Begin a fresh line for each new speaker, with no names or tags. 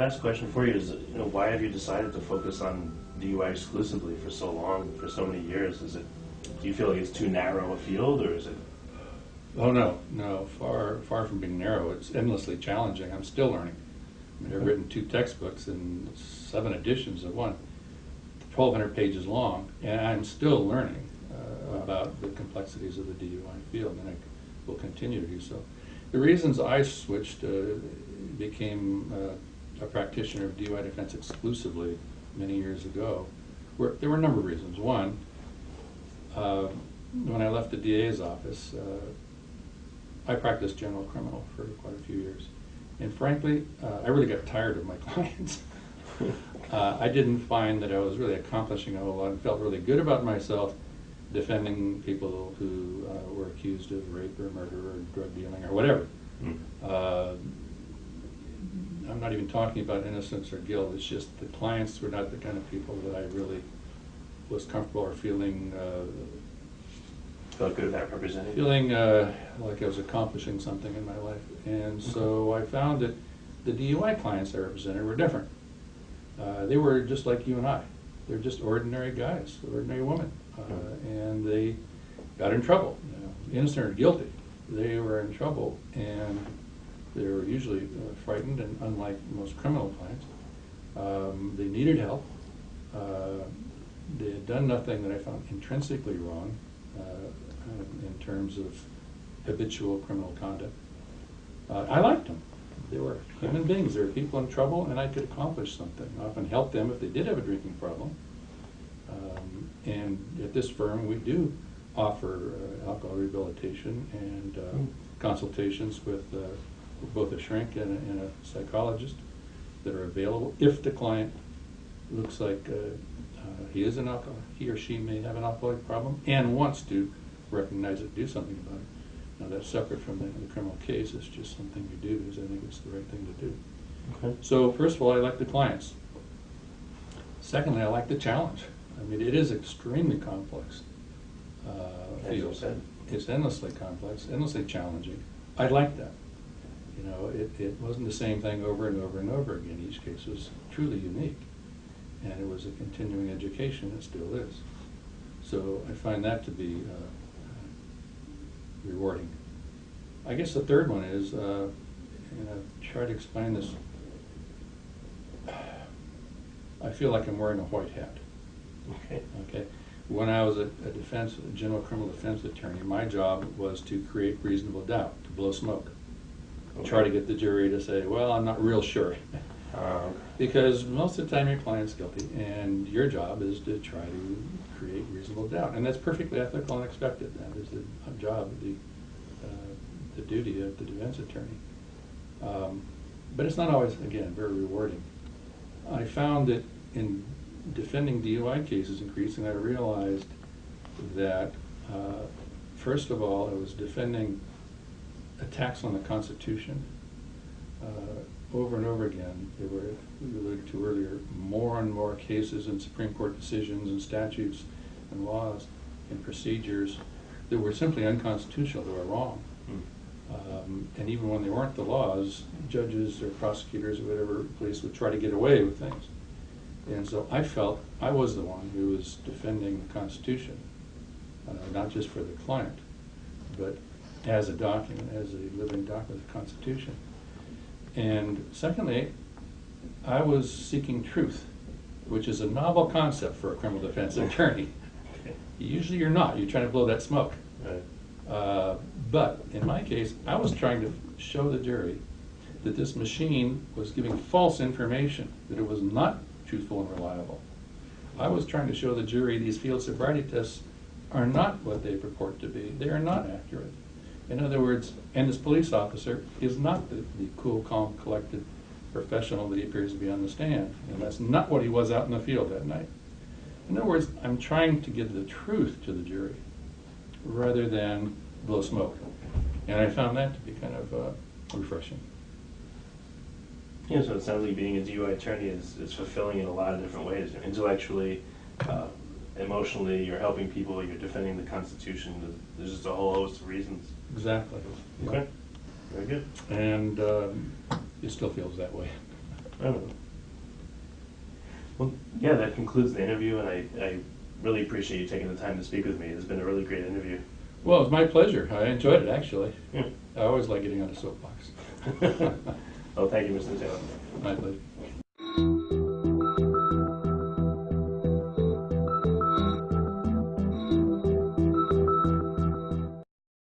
last question for you is, why have you decided to focus on DUI exclusively for so long, for so many years? Do you feel like it's too narrow a field, or is it?
Oh no, far from being narrow. It's endlessly challenging. I'm still learning. I mean, I've written 2 textbooks and 7 editions of one, 1,200 pages long, and I'm still learning about the complexities of the DUI field, and I will continue to do so. The reasons I switched, became a practitioner of DUI defense exclusively many years ago, there were a number of reasons. One, when I left the DA's office, I practiced general criminal for quite a few years. And frankly, I really got tired of my clients. I didn't find that I was really accomplishing a whole lot and felt really good about myself defending people who were accused of rape or murder or drug dealing or whatever. I'm not even talking about innocence or guilt. It's just the clients were not the kind of people that I really was comfortable or feeling
Felt good about representing?
Feeling like I was accomplishing something in my life. And so I found that the DUI clients I represented were different. They were just like you and I. They're just ordinary guys, ordinary women. And they got in trouble, innocent or guilty. They were in trouble, and they were usually frightened, and unlike most criminal clients, they needed help. They had done nothing that I found intrinsically wrong in terms of habitual criminal conduct. I liked them. They were human beings. They were people in trouble, and I could accomplish something. Often help them if they did have a drinking problem. And at this firm, we do offer alcohol rehabilitation and consultations with both a shrink and a psychologist that are available if the client looks like he or she may have an alcoholic problem and wants to recognize it, do something about it. Now that's separate from the criminal case. It's just something you do because I think it's the right thing to do.
Okay.
So first of all, I like the clients. Secondly, I like the challenge. I mean, it is extremely complex field. It's endlessly complex, endlessly challenging. I like that. It wasn't the same thing over and over and over again. Each case was truly unique. And it was a continuing education. It still is. So I find that to be rewarding. I guess the third one is, and I've tried to explain this, I feel like I'm wearing a white hat. Okay. When I was a general criminal defense attorney, my job was to create reasonable doubt, to blow smoke. Try to get the jury to say, well, I'm not real sure. Because most of the time your client's guilty, and your job is to try to create reasonable doubt. And that's perfectly ethical and expected. That is the job, the duty of the defense attorney. But it's not always, again, very rewarding. I found that in defending DUI cases increasingly, I realized that, first of all, I was defending attacks on the Constitution. Over and over again, there were, we alluded to earlier, more and more cases and Supreme Court decisions and statutes and laws and procedures that were simply unconstitutional, that were wrong. And even when they weren't the laws, judges or prosecutors or whatever police would try to get away with things. And so I felt I was the one who was defending the Constitution, not just for the client, but as a document, as a living document of the Constitution. And secondly, I was seeking truth, which is a novel concept for a criminal defense attorney. Usually you're not. You're trying to blow that smoke. Right. But in my case, I was trying to show the jury that this machine was giving false information, that it was not truthful and reliable. I was trying to show the jury these field sobriety tests are not what they purport to be. They are not accurate. In other words, and this police officer is not the cool, calm, collected professional that he appears to be on the stand. And that's not what he was out in the field that night. In other words, I'm trying to give the truth to the jury rather than blow smoke. And I found that to be kind of refreshing.
Yeah, so it sounds like being a DUI attorney is fulfilling in a lot of different ways. Intellectually, emotionally, you're helping people, you're defending the Constitution. There's just a whole host of reasons.
Exactly.
Okay, very good.
And it still feels that way.
I don't know. Well, yeah, that concludes the interview, and I really appreciate you taking the time to speak with me. It's been a really great interview.
Well, it's my pleasure. I enjoyed it, actually.
Yeah.
I always like getting on a soapbox.
Well, thank you, Mr. Taylor.
My pleasure.